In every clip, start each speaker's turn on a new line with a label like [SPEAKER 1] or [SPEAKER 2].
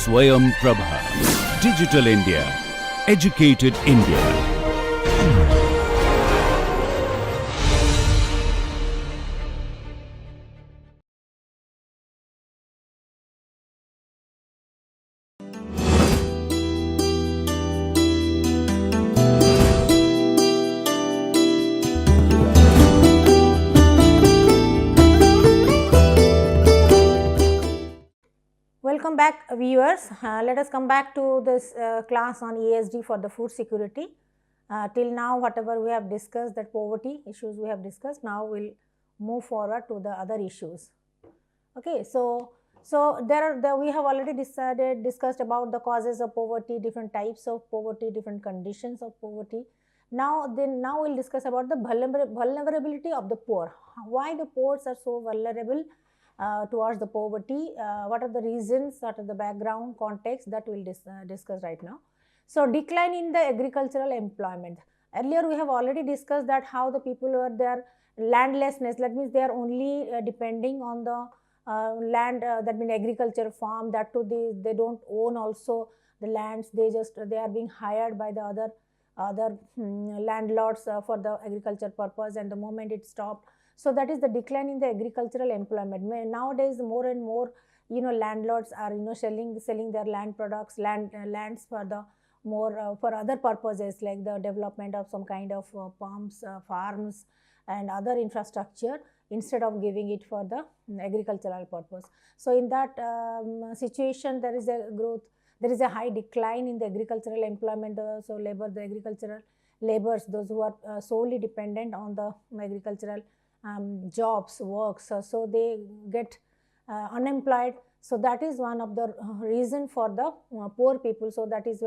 [SPEAKER 1] Swayam Prabha. Digital India. Educated India.
[SPEAKER 2] Welcome back, viewers. Let us come back to this class on ESD for the food security. Till now, whatever we have discussed, that poverty issues we have discussed, now we'll move forward to the other issues. Okay, so we have already discussed about the causes of poverty, different types of poverty, different conditions of poverty. Now we'll discuss about the vulnerability of the poor. Why the poor are so vulnerable towards the poverty, what are the reasons, what are the background context, that we'll discuss right now. So decline in the agricultural employment. Earlier we have already discussed that how the people were their landlessness, that means they are only depending on the land, that means agriculture farm, that too they don't own also the lands, they are being hired by the other landlords for the agriculture purpose, and the moment it stopped. So that is the decline in the agricultural employment. Nowadays more and more landlords are selling their land products, lands for the more for other purposes, like the development of some kind of pumps, farms and other infrastructure, instead of giving it for the agricultural purpose. So in that situation, there is a growth, there is a high decline in the agricultural employment. So the agricultural laborers, those who are solely dependent on the agricultural jobs, works, so they get unemployed. So that is one of the reason for the poor people. So that is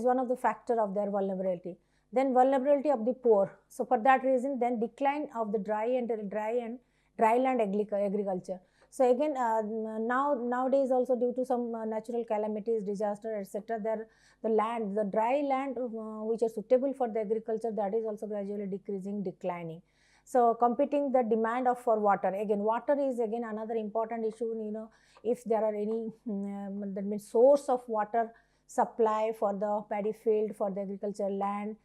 [SPEAKER 2] one of the factor of their vulnerability. Then vulnerability of the poor. So for that reason, then decline of the dryland agriculture. So again, nowadays also, due to some natural calamities, disaster, etc., the dry land which are suitable for the agriculture, that is also gradually declining. So competing the demand for water. Again, water is again another important issue. If there are any that means source of water supply for the paddy field, for the agricultural land,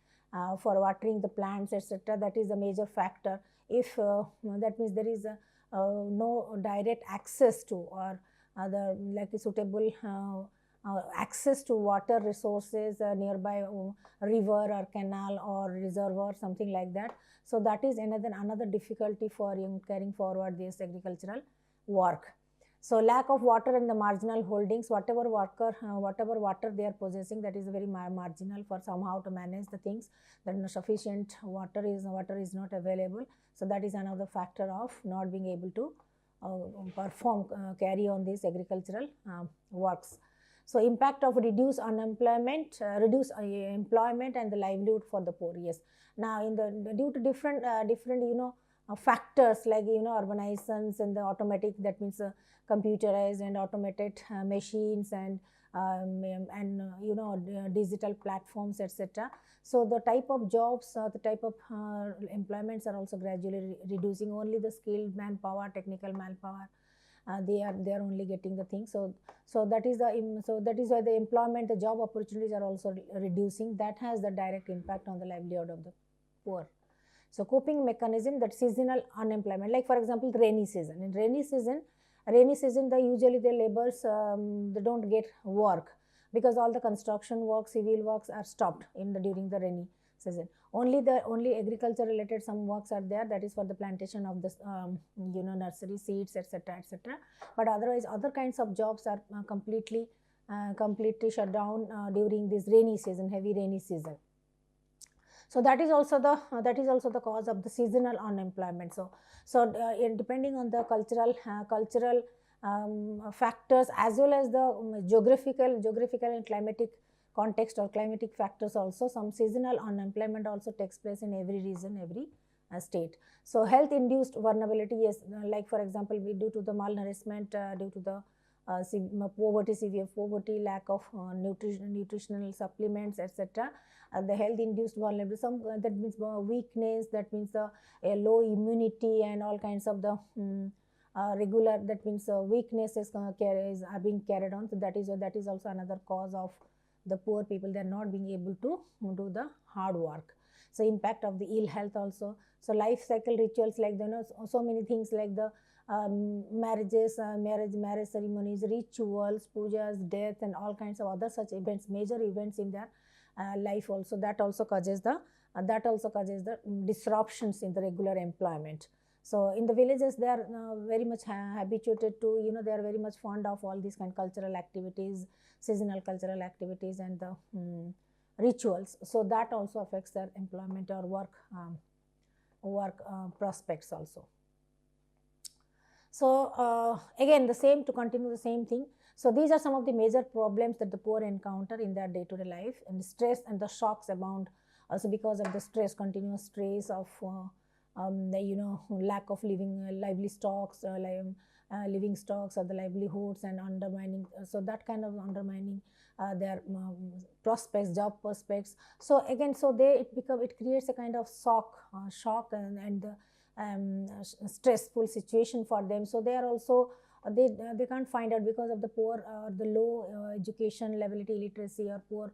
[SPEAKER 2] for watering the plants, etc., that is a major factor. If that means there is no direct access to, or other like a suitable access to water resources nearby river or canal or reservoir, something like that. So that is another difficulty for carrying forward this agricultural work. So lack of water in the marginal holdings, whatever water they are possessing, that is very marginal for somehow to manage the things. Then sufficient water is not available. So that is another factor of not being able to carry on these agricultural works. So impact of reduced unemployment, reduced employment and the livelihood for the poor. Yes. Now due to different factors like urbanizations and the automatic, that means computerized and automated machines and digital platforms, etc. So the type of jobs, the type of employments are also gradually reducing. Only the skilled manpower, technical manpower, they are only getting the thing. So that is why the employment, the job opportunities are also reducing. That has the direct impact on the livelihood of the poor. So coping mechanism, that seasonal unemployment, like for example rainy season. In rainy season, usually the laborers they don't get work, because all the construction work, civil works are stopped during the rainy season. Only agriculture related some works are there, that is for the plantation of the nursery seeds, etc., etc. But otherwise other kinds of jobs are completely shut down during this rainy season, heavy rainy season. So that is also the cause of the seasonal unemployment. So depending on the cultural factors, as well as the geographical and climatic context or climatic factors also, some seasonal unemployment also takes place in every region, every state. So health induced vulnerability, yes, like for example, due to the malnourishment, due to the severe poverty, lack of nutritional supplements, etc. The health induced vulnerability, that means weakness, that means a low immunity and all kinds of the regular, that means weaknesses are being carried on. So that is also another cause of the poor people. They are not being able to do the hard work. So impact of the ill health also. So life cycle rituals, like so many things like the marriages, marriage ceremonies, rituals, pujas, death, and all kinds of other such events, major events in their life also. That also causes the disruptions in the regular employment. So in the villages, they are very much habituated to, they are very much fond of all these kind of cultural activities, seasonal cultural activities, and the rituals. So that also affects their employment or work prospects also. So again, to continue the same thing. So these are some of the major problems that the poor encounter in their day-to-day life, and stress and the shocks abound also because of the stress, continuous stress of lack of lively stocks, living stocks or the livelihoods, and undermining. So that kind of undermining their prospects, job prospects. So again, it creates a kind of shock and stressful situation for them. So they are also they can't find out, because of the poor the low education level, illiteracy, or poor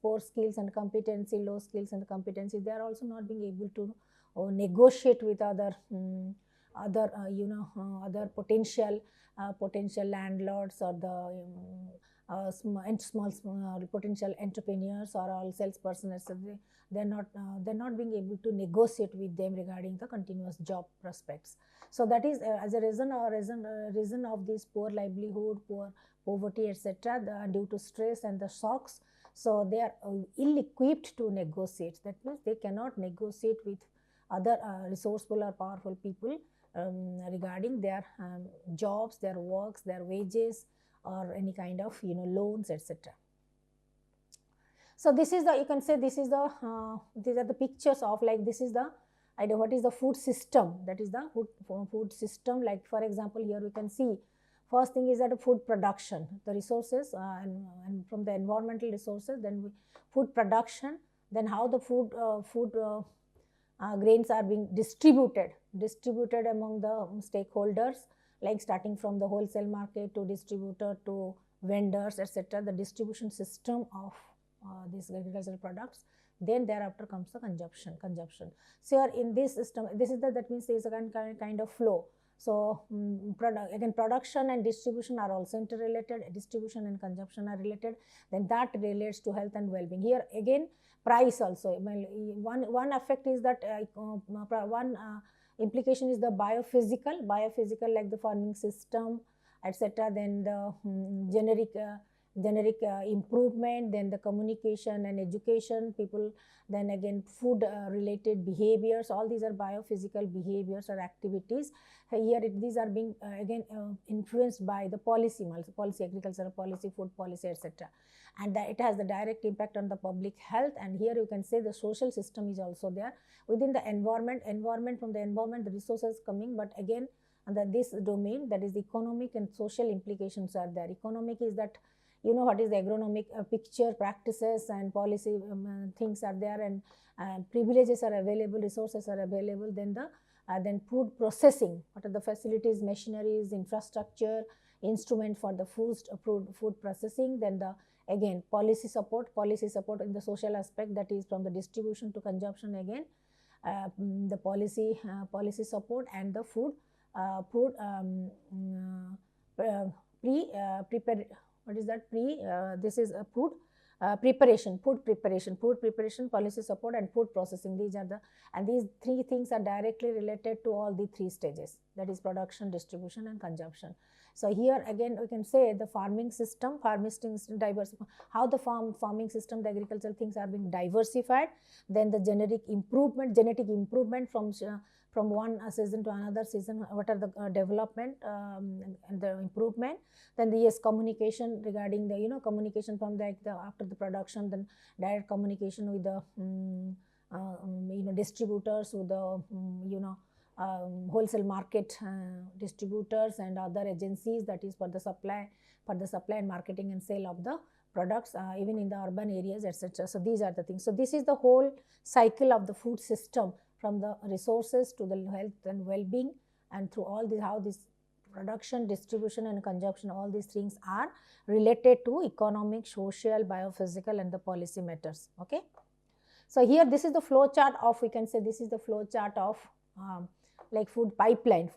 [SPEAKER 2] poor skills and competency, low skills and competency. They are also not being able to negotiate with other potential landlords, or the small potential entrepreneurs, or all salesperson, etc. They're not being able to negotiate with them regarding the continuous job prospects. So that is as a reason of this poor livelihood, poverty, etc. Due to stress and the shocks. So they are ill-equipped to negotiate. That means they cannot negotiate with other resourceful or powerful people regarding their jobs, their works, their wages, or any kind of loans, etc. So this is you can say these are the pictures of, like, this is the what is the food system. That is the food system. Like, for example, here we can see, first thing is that food production, the resources and from the environmental resources, then food production, then how the food grains are being distributed among the stakeholders, like starting from the wholesale market to distributor to vendors, etc. The distribution system of these agricultural products. Then thereafter comes the consumption. So here in this system, that means there is a kind of flow. So production and distribution are also interrelated. Distribution and consumption are related. Then that relates to health and well-being. Here again, price also. One effect is that one implication is the biophysical, like the farming system, etc. Then the generic improvement, then the communication and education people, then again food related behaviors. All these are biophysical behaviors or activities. Here these are being again influenced by the policy, agricultural policy, food policy, etc. And it has the direct impact on the public health. And here you can say the social system is also there within the environment. From the environment, the resources coming, but again under this domain, that is the economic and social implications are there. Economic is that what is the agronomic picture, practices and policy things are there, and privileges are available, resources are available. Then then food processing, what are the facilities, machineries, infrastructure, instrument for the food processing. Then again policy support in the social aspect, that is from the distribution to consumption. Again the policy support, and the food what is that? This is a food preparation, policy support, and food processing. These three things are directly related to all the three stages, that is production, distribution, and consumption. So here again we can say the farming system diverse, how the farming system, the agricultural things are being diversified. Then the genetic improvement from one season to another season, what are the development and the improvement. Then the communication regarding the communication from the after the production, then direct communication with the distributors, with the wholesale market distributors and other agencies, that is for the supply and marketing and sale of the products, even in the urban areas, etc. So these are the things. So this is the whole cycle of the food system, from the resources to the health and well-being, and through all this, how this production, distribution and consumption, all these things are related to economic, social, biophysical and the policy matters. Okay. So here this is the flow chart of, we can say this is the flow chart of like food pipeline,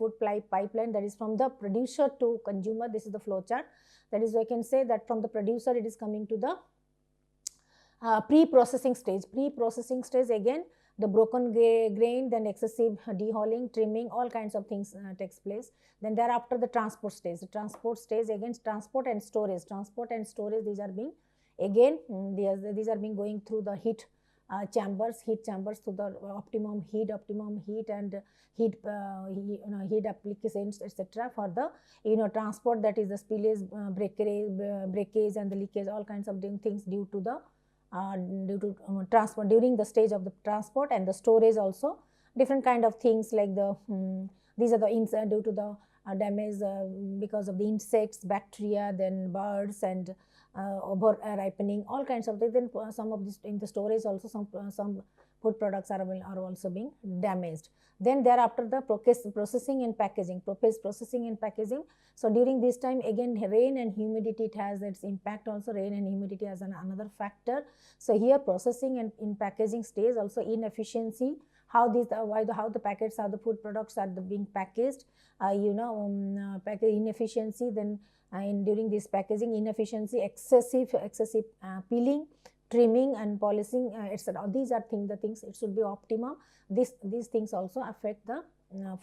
[SPEAKER 2] pipeline, that is from the producer to consumer. This is the flow chart. That is, I can say that from the producer it is coming to the pre-processing stage. Pre-processing stage, again the broken grain, then excessive dehulling, trimming, all kinds of things takes place. Then thereafter the transport stage. The transport stage, again transport and storage. Transport and storage, these are being again these are being going through the heat chambers to the optimum heat and heat applications, etc. for the transport, that is the spillage, breakage and the leakage, all kinds of things due to the transport, during the stage of the transport, and the storage also different kind of things like the these are the due to the damage because of the insects, bacteria, then birds and over ripening, all kinds of things. Then some of this in the storage also some food products are also being damaged. Then thereafter the processing and packaging, processing and packaging. So during this time, again rain and humidity, it has its impact also. Rain and humidity as another factor. So here processing and in packaging stage also inefficiency, how these how the packets, how the food products are being packaged, package inefficiency. Then during this packaging inefficiency, excessive peeling, trimming and polishing, etc. These are the things it should be optimum. These things also affect the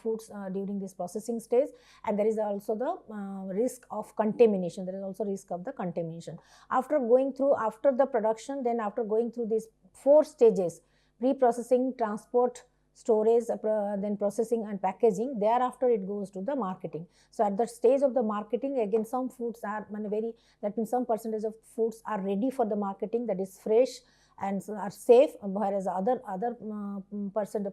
[SPEAKER 2] foods during this processing stage. And there is also the risk of contamination. There is also risk of the contamination after going through, after the production, then after going through these 4 stages: pre-processing, transport, storage, then processing and packaging. Thereafter it goes to the marketing. So at the stage of the marketing, again some foods are that means some percentage of foods are ready for the marketing, that is fresh and are safe, whereas other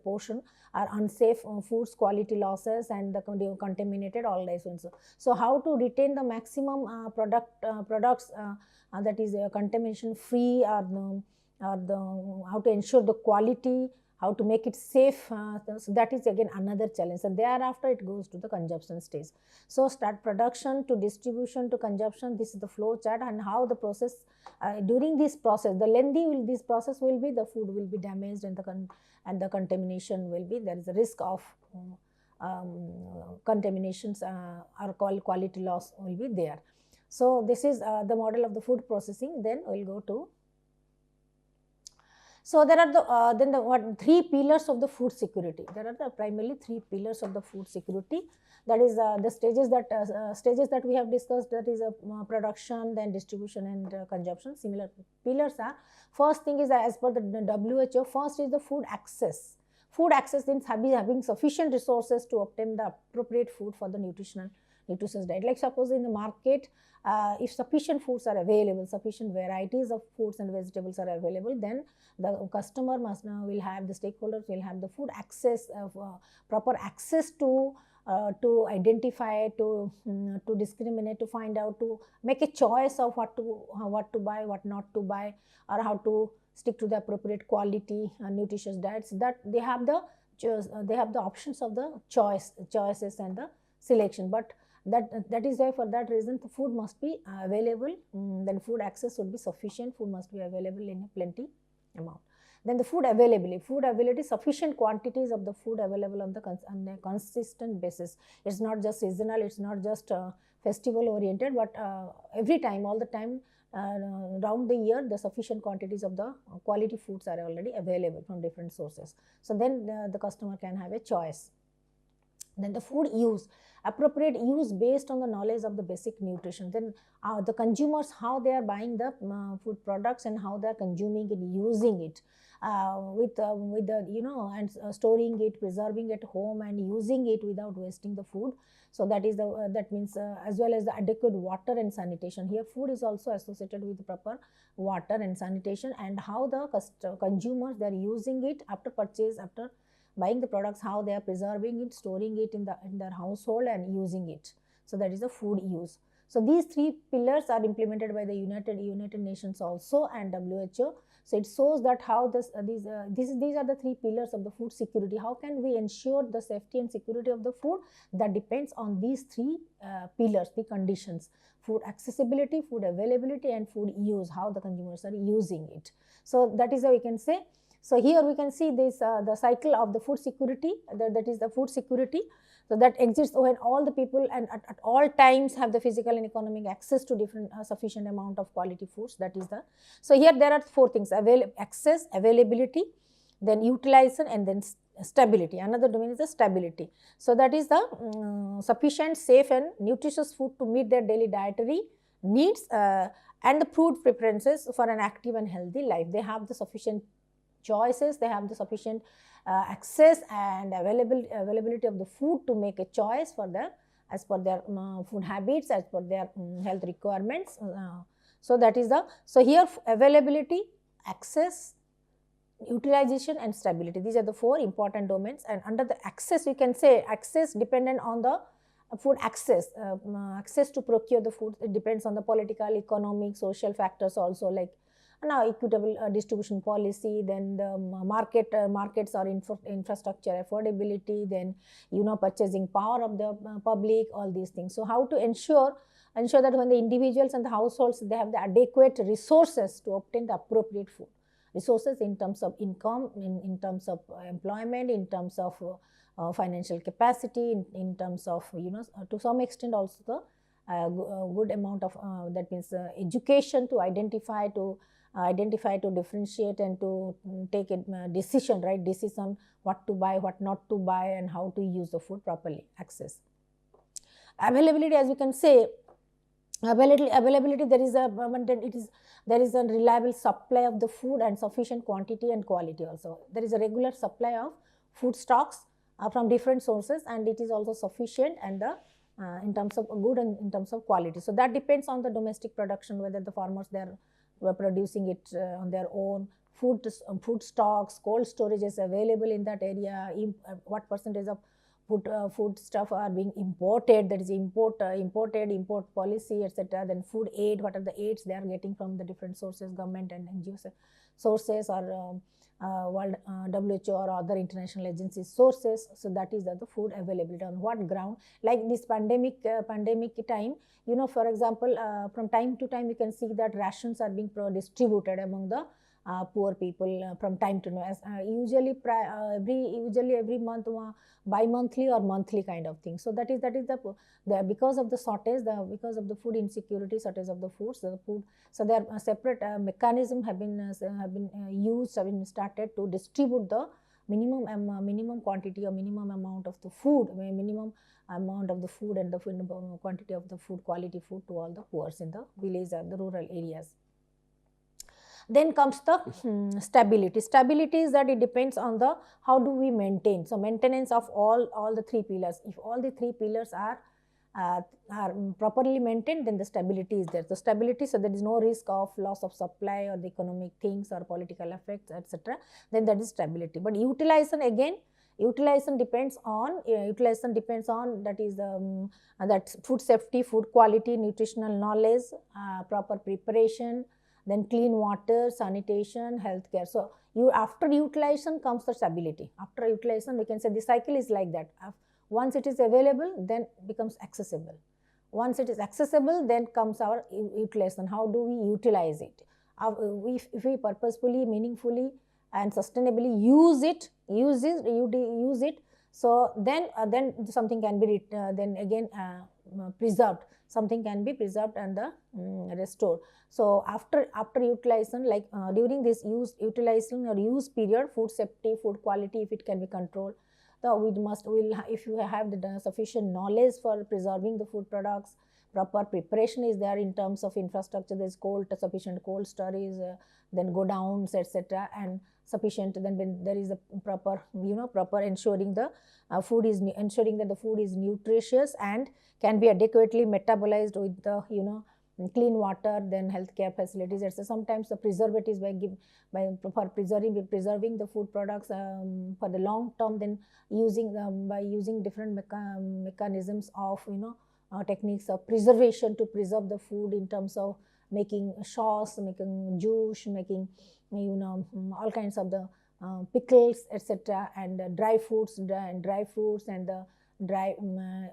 [SPEAKER 2] portion are unsafe foods, quality losses and the contaminated, all this. So how to retain the maximum products that is contamination free, or how to ensure the quality, how to make it safe, so that is again another challenge. And thereafter it goes to the consumption stage. So start production to distribution to consumption, this is the flow chart. And how the process during this process, the this process will be, the food will be damaged and the contamination will be, there is a risk of contaminations or quality loss will be there. So this is the model of the food processing. Then we'll go to, so there are the 3 pillars of the food security. There are the primarily 3 pillars of the food security. That is the stages that we have discussed. That is production, then distribution and consumption. Similar pillars are, first thing is as per the WHO, first is the food access. Food access means having sufficient resources to obtain the appropriate food for the nutritious diet. Like suppose in the market, if sufficient foods are available, sufficient varieties of foods and vegetables are available, then the customer will have, the stakeholders will have the food access, proper access to identify, to discriminate, to find out, to make a choice of what to buy, what not to buy, or how to stick to the appropriate quality nutritious diets. That they have the options of the choices and the selection. But that is why, for that reason, the food must be available. Then food access should be sufficient. Food must be available in a plenty amount. Then the food availability, sufficient quantities of the food available on a consistent basis. It's not just seasonal, it's not just festival oriented, but every time, all the time, around the year, the sufficient quantities of the quality foods are already available from different sources. So then the customer can have a choice. Then the food use, appropriate use based on the knowledge of the basic nutrition. Then the consumers, how they are buying the food products and how they are consuming it, using it with the and storing it, preserving at home and using it without wasting the food. So that is that means as well as the adequate water and sanitation. Here food is also associated with proper water and sanitation, and how the consumers, they are using it after purchase, after buying the products, how they are preserving it, storing it in their household and using it. So that is the food use. So these 3 pillars are implemented by the United Nations also and WHO. So it shows that how these are the three pillars of the food security. How can we ensure the safety and security of the food? That depends on these three pillars, the conditions: food accessibility, food availability, and food use, how the consumers are using it. So that is how we can say. So here we can see this the cycle of the food security, that is the food security. So that exists when all the people and at all times have the physical and economic access to different sufficient amount of quality foods. That is the, so here there are four things: access, availability, then utilization, and then stability. Another domain is the stability. So that is the sufficient, safe and nutritious food to meet their daily dietary needs and the food preferences for an active and healthy life. They have the sufficient choices, they have the sufficient access and availability of the food to make a choice for them as per their food habits, as per their health requirements. So that is the, so here availability, access, utilization and stability, these are the four important domains. And under the access, you can say access dependent on the food access, access to procure the food. It depends on the political, economic, social factors also, like now equitable distribution policy, then the markets or infrastructure affordability, then purchasing power of the public, all these things. So how to ensure that when the individuals and the households, they have the adequate resources to obtain the appropriate food, resources in terms of income, in terms of employment, in terms of financial capacity, in terms of to some extent also the good amount of that means education to identify, to differentiate and to take a decision, right decision, what to buy, what not to buy, and how to use the food properly. Access, availability, as you can say, availability, there is a reliable supply of the food and sufficient quantity and quality also. There is a regular supply of food stocks from different sources, and it is also sufficient and the in terms of good and in terms of quality. So that depends on the domestic production, whether the farmers were producing it on their own. Food stocks, cold storage is available in that area. What percentage of food stuff are being imported, that is import policy, etc. Then food aid, what are the aids they are getting from the different sources, government and NGO sources, or World WHO or other international agencies sources. So that is the food availability. On what ground? Like this pandemic time, for example, from time to time you can see that rations are being distributed among the poor people from time to time, usually every month, bi-monthly or monthly kind of thing. So that is the because of the shortage, because of the food insecurity, shortage of the foods, so there are separate mechanism have been started to distribute the minimum quantity or minimum amount of the food, minimum amount of the food and the quantity of the food, quality food, to all the poor in the village and the rural areas. Then comes the stability. Stability is that it depends on the how do we maintain. So maintenance of all the three pillars. If all the three pillars are properly maintained, then the stability is there. So stability, so there is no risk of loss of supply or the economic things or political effects, etc. Then that is stability. But utilization, again, utilization depends on that is the that food safety, food quality, nutritional knowledge, proper preparation, then clean water, sanitation, healthcare. So after utilization comes the stability. After utilization, we can say the cycle is like that. Once it is available, then becomes accessible. Once it is accessible, then comes our utilization. How do we utilize it? If we purposefully, meaningfully and sustainably use it, so then something can be preserved. Something can be preserved and restored. So after utilization, like during this utilization or use period, food safety, food quality, if it can be controlled, if you have the sufficient knowledge for preserving the food products, proper preparation is there in terms of infrastructure. There is sufficient cold storage, then go downs, etc. and sufficient. Then when there is a proper ensuring that the food is nutritious and can be adequately metabolized with the clean water, then healthcare facilities, etc. Sometimes the preservatives for preserving the food products for the long term, then by using different mechanisms of techniques of preservation to preserve the food in terms of making sauce, making juice, making all kinds of the pickles, etc., and dry fruits and the dry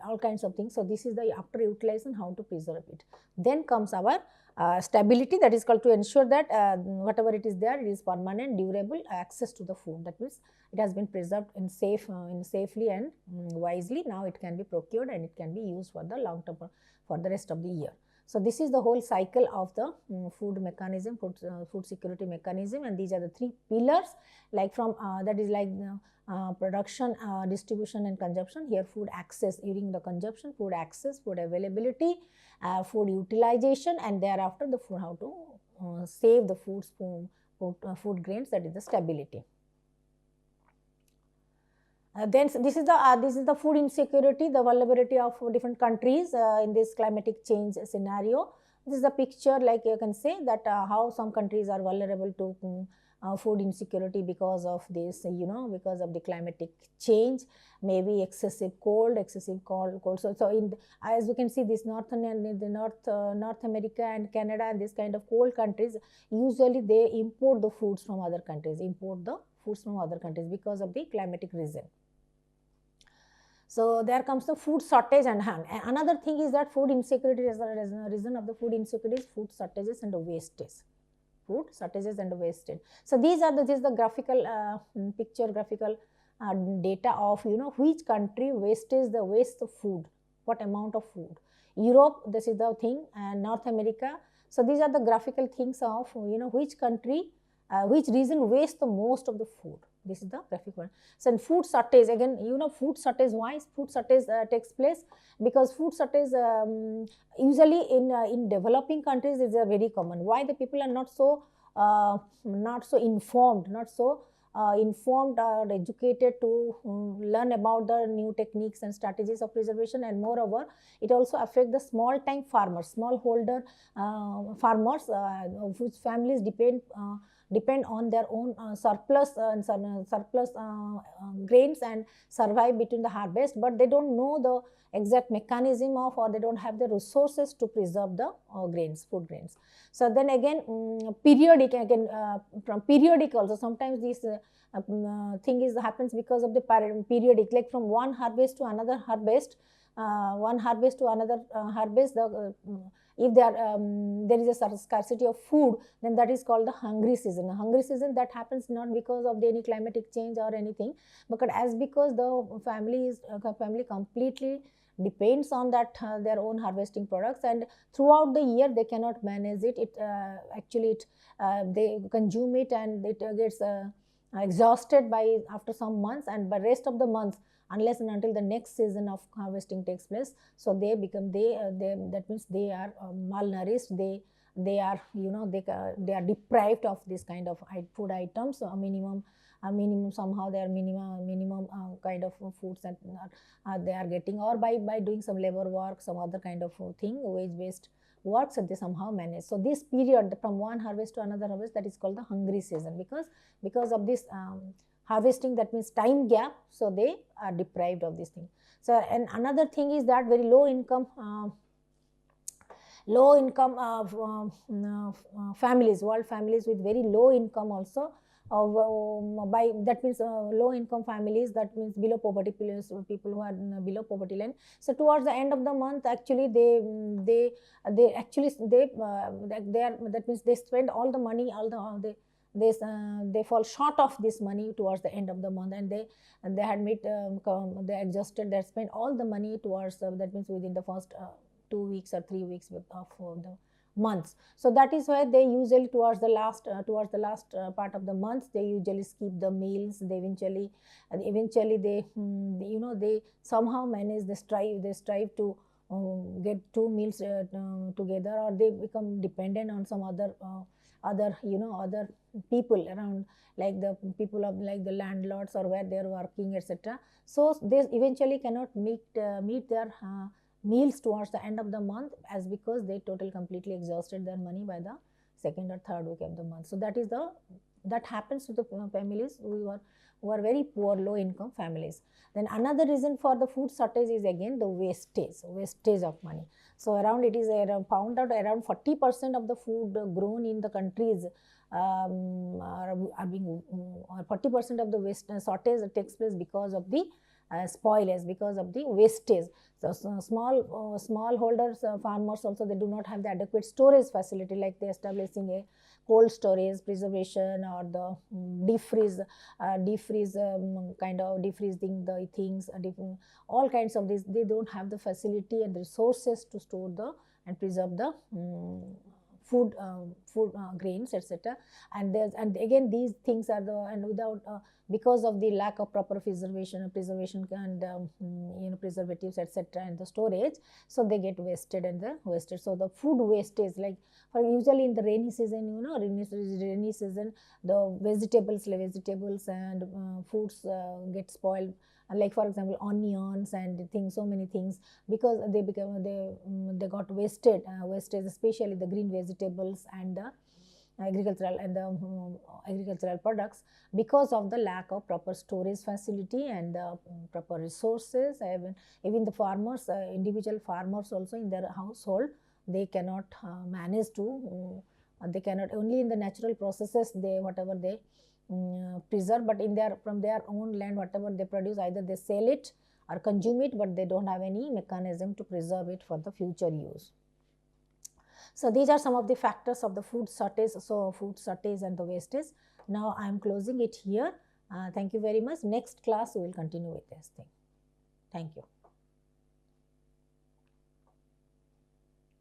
[SPEAKER 2] all kinds of things. So this is the after utilization, how to preserve it. Then comes our stability, that is called to ensure that whatever it is there, it is permanent, durable access to the food. That means it has been preserved in safely and wisely. Now it can be procured and it can be used for the long term, for the rest of the year. So this is the whole cycle of the food mechanism, food security mechanism, and these are the three pillars, like from that is like production, distribution and consumption. Here food access during the consumption, food access, food availability, food utilization, and thereafter the food, how to save the food grains, that is the stability. Then this is the food insecurity, the vulnerability of different countries in this climatic change scenario. This is the picture, like you can say that how some countries are vulnerable to food insecurity because of this, because of the climatic change, maybe excessive cold. So as you can see, this North America and Canada and this kind of cold countries, usually they import the foods from other countries, because of the climatic reason. So there comes the food shortage and hunger. Another thing is that food insecurity, is the reason of the food insecurity is food shortages and wastage. So this is the graphical graphical data of which country wastes the food, what amount of food. Europe, this is the thing, and North America. So these are the graphical things of which country, which region wastes the most of the food. This is the graphic one. So in food shortage, again, food shortage, why food shortage takes place? Because food shortage usually in developing countries is very common. Why? The people are not so informed, informed or educated to learn about the new techniques and strategies of preservation, and moreover, it also affects the small time farmers, smallholder farmers, whose families depend on their own surplus grains and survive between the harvest, but they don't know the exact mechanism of, or they don't have the resources to preserve the food grains. So then again, periodic also, sometimes this thing happens because of the periodic, like from one harvest to another harvest, if there is a scarcity of food, then that is called the hungry season. A hungry season that happens not because of any climatic change or anything, but because the family completely depends on that their own harvesting products, and throughout the year they cannot manage it. They consume it and it gets exhausted by after some months, and by rest of the month, unless and until the next season of harvesting takes place, so that means they are malnourished, they are deprived of this kind of food items. So a minimum somehow they are minimum kind of foods that they are getting, or by doing some labor work, some other kind of thing, wage based works, and they somehow manage. So this period from one harvest to another harvest, that is called the hungry season, because of this harvesting, that means time gap, so they are deprived of this thing. So, and another thing is that very low income families, world families with very low income also, that means low income families, that means below poverty, people who are below poverty line. So towards the end of the month, actually that means they spend all the money, they fall short of this money towards the end of the month, and they had made they adjusted, they spent all the money towards that means within the first 2 weeks or 3 weeks of the months. So that is why they usually towards the last part of the month, they usually skip the meals. They eventually they somehow manage, they strive to get 2 meals together, or they become dependent on some other people around, like the people of like the landlords or where they are working, etc. So they eventually cannot meet their meals towards the end of the month, as because they completely exhausted their money by the second or third week of the month. So that happens to the families who who are very poor, low income families. Then another reason for the food shortage is again the wastage of money. So around it is found out around 40% of the food grown in the countries are being 40% of the waste shortage takes place because of the spoilage, because of the wastage. So small holders, farmers also, they do not have the adequate storage facility, like they establishing a cold storage, preservation, or the defreezing the things, all kinds of this. They don't have the facility and the resources to store the and preserve the food grains, etc. And again these things are the, and without because of the lack of proper preservation and preservatives, etc., and the storage, so they get wasted and the wasted. So the food wastage, like for usually in the rainy season, rainy season, the vegetables and foods get spoiled, like for example onions and things, so many things, because they got wasted, especially the green vegetables and the agricultural products, because of the lack of proper storage facility and proper resources. Even the farmers, individual farmers also in their household, they cannot manage to they cannot, only in the natural processes they whatever they preserve, but from their own land whatever they produce, either they sell it or consume it, but they don't have any mechanism to preserve it for the future use. So these are some of the factors of the food shortage. So food shortage and the wastage. Now I am closing it here. Thank you very much. Next class we will continue with this thing. Thank you.